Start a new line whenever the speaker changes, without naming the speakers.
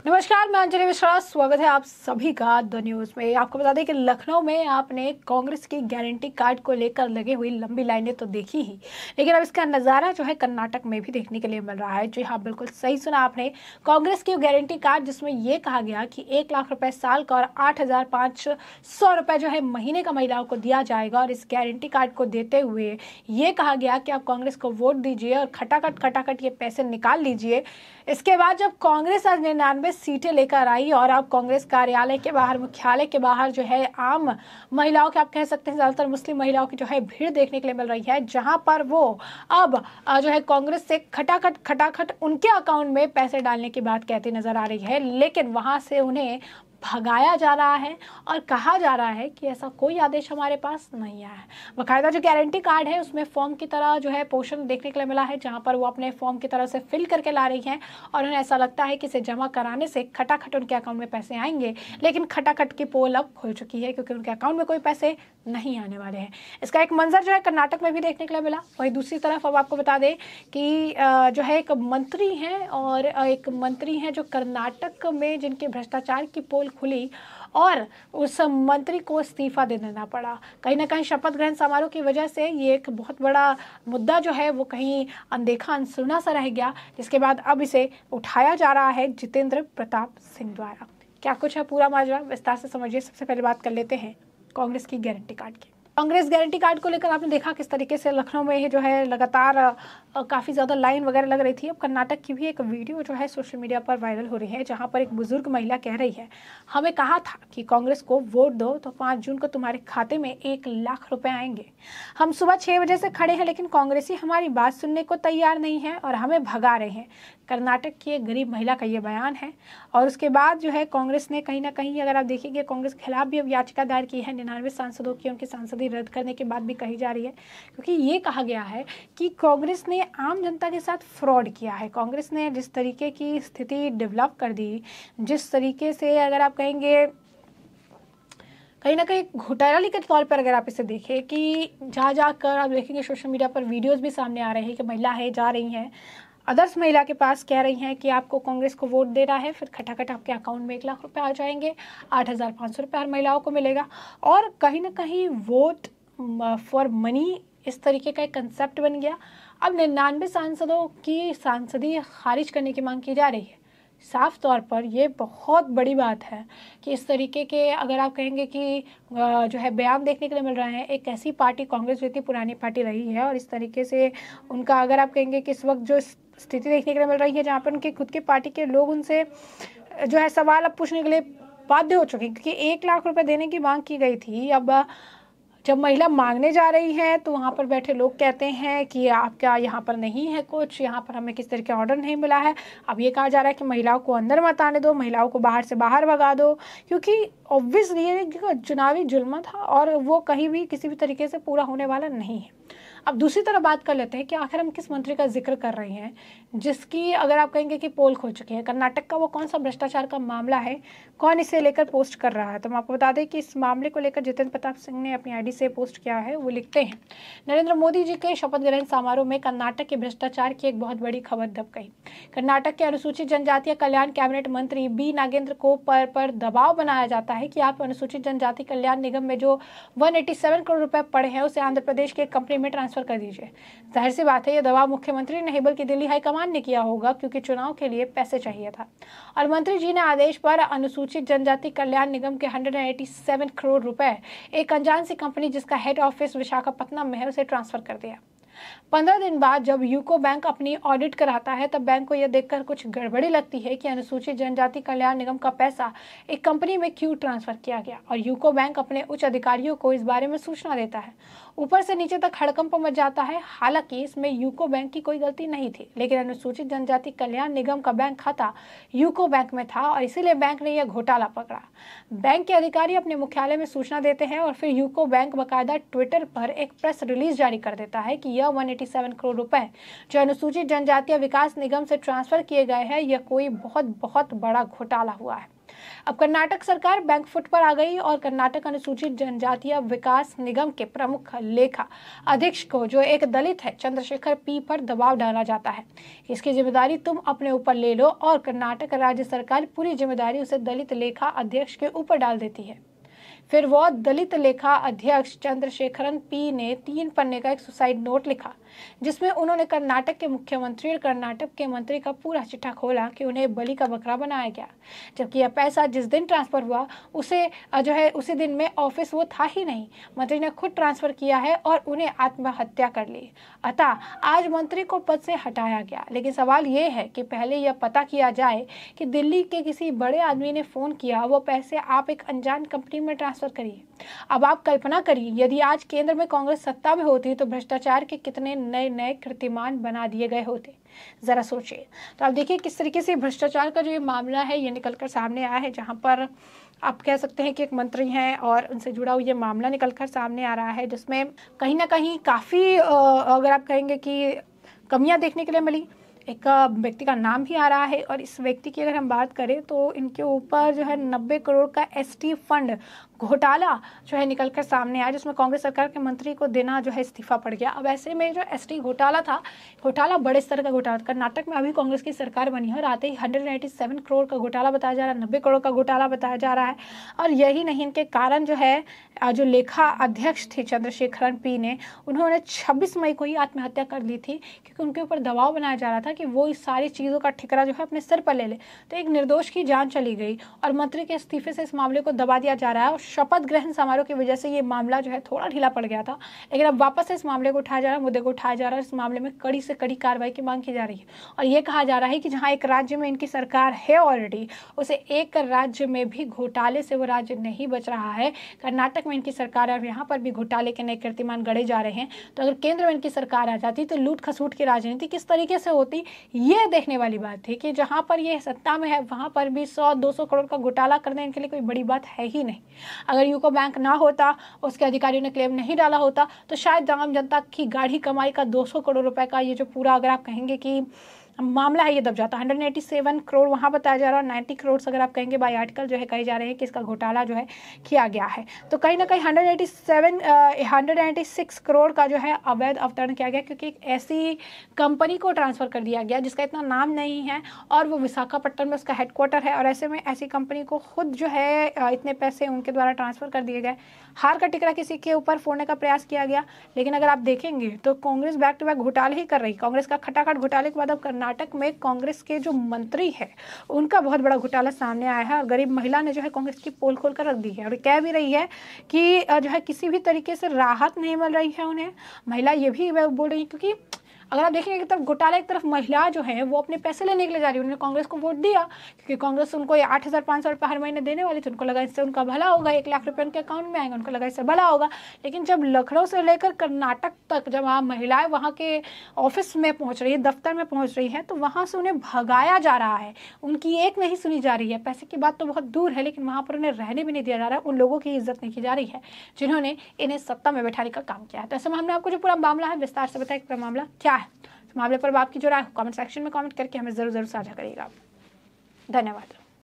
नमस्कार, मैं अंजलि मिश्रा। स्वागत है आप सभी का द न्यूज़ में। आपको बता दें कि लखनऊ में आपने कांग्रेस की गारंटी कार्ड को लेकर लगी हुई लंबी लाइनें तो देखी ही, लेकिन अब इसका नज़ारा जो है कर्नाटक में भी देखने के लिए मिल रहा है। जी हाँ, बिल्कुल सही सुना आपने। कांग्रेस की गारंटी कार्ड जिसमें ये कहा गया कि 1 लाख रुपए साल का और 8,500 रुपए जो है महीने का महिलाओं को दिया जाएगा। और इस गारंटी कार्ड को देते हुए ये कहा गया कि आप कांग्रेस को वोट दीजिए और खटाखट ये पैसे निकाल लीजिए। इसके बाद जब कांग्रेस आज 99 सीटें लेकर आई और अब कांग्रेस कार्यालय के बाहर, मुख्यालय के बाहर जो है आम महिलाओं के, आप कह सकते हैं ज़्यादातर मुस्लिम महिलाओं की जो है भीड़ देखने के लिए मिल रही है, जहां पर वो अब जो है कांग्रेस से खटाखट उनके अकाउंट में पैसे डालने की बात कहती नजर आ रही है। लेकिन वहां से उन्हें भगाया जा रहा है और कहा जा रहा है कि ऐसा कोई आदेश हमारे पास नहीं आया है। बाकायदा जो गारंटी कार्ड है उसमें फॉर्म की तरह जो है पोर्शन देखने के लिए मिला है, जहां पर वो अपने फॉर्म की तरह से फिल करके ला रही हैं और उन्हें ऐसा लगता है कि इसे जमा कराने से खटाखट उनके अकाउंट में पैसे आएंगे। लेकिन खटाखट की पोल अब खुल चुकी है क्योंकि उनके अकाउंट में कोई पैसे नहीं आने वाले हैं। इसका एक मंजर जो है कर्नाटक में भी देखने के लिए मिला। वहीं दूसरी तरफ अब आपको बता दें कि जो है एक मंत्री हैं जो कर्नाटक में जिनके भ्रष्टाचार की पोल खुली और उस मंत्री को इस्तीफा दे देना पड़ा। कहीं ना कहीं शपथ ग्रहण समारोह की वजह से ये एक बहुत बड़ा मुद्दा जो है वो कहीं अनदेखा अनसुना सा रह गया, जिसके बाद अब इसे उठाया जा रहा है जितेंद्र प्रताप सिंह द्वारा। क्या कुछ है पूरा माजरा, विस्तार से समझिए। सबसे पहले बात कर लेते हैं कांग्रेस की गारंटी कार्ड की। कांग्रेस गारंटी कार्ड को लेकर आपने देखा किस तरीके से लखनऊ में जो है लगातार काफ़ी ज़्यादा लाइन वगैरह लग रही थी। अब कर्नाटक की भी एक वीडियो जो है सोशल मीडिया पर वायरल हो रही है, जहां पर एक बुजुर्ग महिला कह रही है, हमें कहा था कि कांग्रेस को वोट दो तो 5 जून को तुम्हारे खाते में 1 लाख रुपए आएंगे। हम सुबह 6 बजे से खड़े हैं लेकिन कांग्रेसी हमारी बात सुनने को तैयार नहीं है और हमें भगा रहे हैं। कर्नाटक की एक गरीब महिला का ये बयान है। और उसके बाद जो है कांग्रेस ने कहीं ना कहीं, अगर आप देखेंगे, कांग्रेस के खिलाफ भी अब याचिका दायर की है 99 सांसदों की। उनकी सांसदी रद्द करने की बात भी कही जा रही है क्योंकि ये कहा गया है कि कांग्रेस ने आम जनता के साथ फ्रॉड किया है। कांग्रेस ने जिस तरीके की स्थिति डेवलप कर दी, जिस तरीके से अगर आप कहेंगे कहीं ना कहीं घोटाले के तौर पर, अगर आप इसे देखें कि जहाँ जाकर आप देखेंगे सोशल मीडिया पर वीडियोस भी सामने आ रहे हैं कि महिला है जा रही हैं अदर्स महिला के पास, कह रही हैं कि आपको कांग्रेस को वोट देना है, फिर खटाखट आपके अकाउंट में 1 लाख रुपए आ जाएंगे, 8,500 रुपये हर महिलाओं को मिलेगा। और कहीं ना कहीं वोट फॉर मनी इस तरीके का एक कंसेप्ट बन गया। अब 99 सांसदों की सांसदी खारिज करने की मांग की जा रही है। साफ तौर पर यह बहुत बड़ी बात है कि इस तरीके के, अगर आप कहेंगे कि जो है बयान देखने के लिए मिल रहे हैं। एक ऐसी पार्टी, कांग्रेस जो इतनी पुरानी पार्टी रही है और इस तरीके से उनका, अगर आप कहेंगे कि इस वक्त जो स्थिति देखने के लिए मिल रही है जहाँ पर उनके खुद के पार्टी के लोग उनसे जो है सवाल अब पूछने के लिए बाध्य हो चुके हैं क्योंकि 1 लाख रुपए देने की मांग की गई थी। अब जब महिला मांगने जा रही है तो वहाँ पर बैठे लोग कहते हैं कि आपका यहाँ पर नहीं है कुछ, यहाँ पर हमें किस तरह का ऑर्डर नहीं मिला है। अब ये कहा जा रहा है कि महिलाओं को अंदर मत आने दो, महिलाओं को बाहर से बाहर भगा दो, क्योंकि ऑब्वियसली ये चुनावी जुल्म था और वो कहीं भी किसी भी तरीके से पूरा होने वाला नहीं है। अब दूसरी तरफ बात कर लेते हैं कि आखिर हम किस मंत्री का जिक्र कर रहे हैं जिसकी, अगर आप कहेंगे कि पोल खोल चुकी है। कर्नाटक का वो कौन सा भ्रष्टाचार का मामला है, कौन इसे लेकर पोस्ट कर रहा है? तो हम आपको बता दें कि इस मामले को लेकर जितेंद्र प्रताप सिंह ने अपनी आईडी से पोस्ट किया है। वो लिखते हैं, नरेंद्र मोदी जी के शपथ ग्रहण समारोह में कर्नाटक के भ्रष्टाचार की एक बहुत बड़ी खबर दब गई। कर्नाटक के अनुसूचित जनजातीय कल्याण कैबिनेट मंत्री बी नागेंद्र को पर दबाव बनाया जाता है कि आप अनुसूचित जनजाति कल्याण निगम में जो 187 करोड़ रुपए पड़े हैं उसे आंध्र प्रदेश के एक कंपनी में ट्रांसफर कर दीजिए। जाहिर सी बात है ये दबाव मुख्यमंत्री नहीं बल्कि दिल्ली हाईकमान ने किया होगा क्योंकि चुनाव के लिए पैसे चाहिए था। और मंत्री जी ने आदेश पर अनुसूचित जनजाति कल्याण निगम के 187 करोड़ रुपए एक अनजान सी कंपनी जिसका हेड ऑफिस विशाखापट्टनम में है उसे ट्रांसफर कर दिया। 15 दिन बाद जब यूको बैंक अपनी ऑडिट कराता है तब बैंक को यह देखकर कुछ गड़बड़ी लगती है कि अनुसूचित जनजाति कल्याण निगम का पैसा एक कंपनी में क्यों ट्रांसफर किया गया। और यूको बैंक अपने उच्च अधिकारियों को इस बारे में सूचना देता है। ऊपर से नीचे तक हड़कंप मच जाता है। हालांकि इसमें यूको बैंक की कोई गलती नहीं थी, लेकिन अनुसूचित जनजाति कल्याण निगम का बैंक खाता यूको बैंक में था और इसीलिए बैंक ने यह घोटाला पकड़ा। बैंक के अधिकारी अपने मुख्यालय में सूचना देते हैं और फिर यूको बैंक बाकायदा ट्विटर पर एक प्रेस रिलीज जारी कर देता है कि यह 187 करोड़ रुपए जो अनुसूचित जनजातीय विकास निगम से ट्रांसफर किए गए हैं, यह कोई बहुत बड़ा घोटाला हुआ है। अब कर्नाटक सरकार बैंक फुट पर आ गई और कर्नाटक अनुसूचित जनजातीय विकास निगम के प्रमुख लेखा अध्यक्ष को, जो एक दलित है, चंद्रशेखर पी पर दबाव डाला जाता है। इसकी जिम्मेदारी तुम अपने ऊपर ले लो और कर्नाटक राज्य सरकार पूरी जिम्मेदारी उसे दलित लेखा अध्यक्ष के ऊपर डाल देती है। फिर वो दलित लेखा अध्यक्ष चंद्रशेखरन पी ने 3 पन्ने का एक सुसाइड नोट लिखा, जिसमें उन्होंने कर्नाटक के मुख्यमंत्री और कर्नाटक के मंत्री का पूरा चिट्ठा खोला कि उन्हें बलि का बकरा बनाया गया, जबकि यह पैसा जिस दिन ट्रांसफर हुआ उसी दिन में ऑफिस वो था ही नहीं। मंत्री ने खुद ट्रांसफर किया है और उन्हें आत्महत्या कर ली। अतः आज मंत्री को पद से हटाया गया। लेकिन सवाल ये है कि पहले यह पता किया जाए कि दिल्ली के किसी बड़े आदमी ने फोन किया, वो पैसे आप एक अनजान कंपनी में ट्रांसफर करिए। अब आप कल्पना करिए, यदि आज केंद्र में कांग्रेस सत्ता में होती तो भ्रष्टाचार के कितने नए नए कीर्तिमान बना दिए गए होते, जरा सोचिए। तो आप देखिए किस तरीके से भ्रष्टाचार का जो ये मामला है ये निकलकर सामने आया है, जहां पर आप कह सकते हैं कि एक मंत्री हैं और उनसे जुड़ा हुआ ये मामला निकलकर सामने आ रहा है, जिसमें कहीं ना कहीं काफ़ी अगर आप कहेंगे कि कमियां देखने के लिए मिली। एक व्यक्ति का नाम भी आ रहा है और इस व्यक्ति की अगर हम बात करें तो इनके ऊपर जो है 90 करोड़ का एसटी फंड घोटाला जो है निकलकर सामने आया, जिसमें कांग्रेस सरकार के मंत्री को देना जो है इस्तीफा पड़ गया। अब ऐसे में जो एसटी घोटाला था, घोटाला बड़े स्तर का घोटाला, कर्नाटक में अभी कांग्रेस की सरकार बनी है और आते ही 187 करोड़ का घोटाला बताया जा रहा है, 90 करोड़ का घोटाला बताया जा रहा है। और यही नहीं, इनके कारण जो है जो लेखा अध्यक्ष थे चंद्रशेखरन पी ने, उन्होंने 26 मई को ही आत्महत्या कर ली थी, क्योंकि उनके ऊपर दबाव बनाया जा रहा था कि वो इस सारी चीज़ों का ठिकरा जो है अपने सिर पर ले ले। तो एक निर्दोष की जान चली गई और मंत्री के इस्तीफे से इस मामले को दबा दिया जा रहा है। और शपथ ग्रहण समारोह की वजह से ये मामला जो है थोड़ा ढीला पड़ गया था, लेकिन अब वापस से इस मामले को उठाया जा रहा है, मुद्दे को उठाया जा रहा है। इस मामले में कड़ी से कड़ी कार्रवाई की मांग की जा रही है और ये कहा जा रहा है कि जहाँ एक राज्य में इनकी सरकार है ऑलरेडी, उसे एक राज्य में भी घोटाले से वो राज्य नहीं बच रहा है। कर्नाटक में इनकी सरकार है और यहाँ पर भी घोटाले के नए कीर्तिमान गढ़े जा रहे हैं। तो अगर केंद्र में इनकी सरकार आ जाती तो लूट खसूट की राजनीति किस तरीके से होती, ये देखने वाली बात थी कि जहाँ पर ये सत्ता में है वहाँ पर भी 100-200 करोड़ का घोटाला करने इनके लिए कोई बड़ी बात है ही नहीं। अगर यूको बैंक ना होता, उसके अधिकारियों ने क्लेम नहीं डाला होता, तो शायद आम जनता की गाढ़ी कमाई का 200 करोड़ रुपए का ये जो पूरा अगर आप कहेंगे कि मामला है ये दब जाता। 187 करोड़ वहाँ बताया जा रहा है, 90 करोड़ अगर आप कहेंगे बाई आर्टिकल जो है कहे जा रहे हैं कि इसका घोटाला जो है किया गया है। तो कहीं ना कहीं 186 करोड़ का जो है अवैध अवतरण किया गया, क्योंकि एक ऐसी कंपनी को ट्रांसफ़र कर दिया गया जिसका इतना नाम नहीं है और वो विशाखापट्टनम में उसका हेडक्वार्टर है, और ऐसे में ऐसी कंपनी को खुद जो है इतने पैसे उनके द्वारा ट्रांसफ़र कर दिए गए। हार का टिकरा किसी के ऊपर फोड़ने का प्रयास किया गया। लेकिन अगर आप देखेंगे तो कांग्रेस बैक टू बैक घोटाले ही कर रही। कांग्रेस का खटाखट घोटाले के बाद अब कर्नाटक में कांग्रेस के जो मंत्री है उनका बहुत बड़ा घोटाला सामने आया है और गरीब महिला ने जो है कांग्रेस की पोल खोल कर रख दी है और कह भी रही है कि जो है किसी भी तरीके से राहत नहीं मिल रही है उन्हें। महिला ये भी बोल रही है, क्योंकि अगर आप देखेंगे एक तरफ घोटाला, एक तरफ महिला जो है वो अपने पैसे लेने के लिए जा रही है। उन्होंने कांग्रेस को वोट दिया क्योंकि कांग्रेस उनको 8,500 रुपये हर महीने देने वाली थी, उनको लगा इससे उनका भला होगा, 1 लाख रुपये उनके अकाउंट में आएंगे, उनको लगा इससे भला होगा। लेकिन जब लखनऊ से लेकर कर्नाटक तक जब महिलाएं वहाँ के ऑफिस में पहुँच रही है, दफ्तर में पहुँच रही है, तो वहाँ से उन्हें भगाया जा रहा है, उनकी एक नहीं सुनी जा रही है। पैसे की बात तो बहुत दूर है, लेकिन वहाँ पर उन्हें रहने भी नहीं दिया जा रहा है, उन लोगों की इज्जत नहीं की जा रही है जिन्होंने इन्हें सत्ता में बैठाने का काम किया है। तो ऐसे में हमने आपको जो पूरा मामला है विस्तार से बताया पूरा मामला क्या है। मामले पर आपकी जो राय कमेंट सेक्शन में कमेंट करके हमें जरूर साझा करिएगा। धन्यवाद।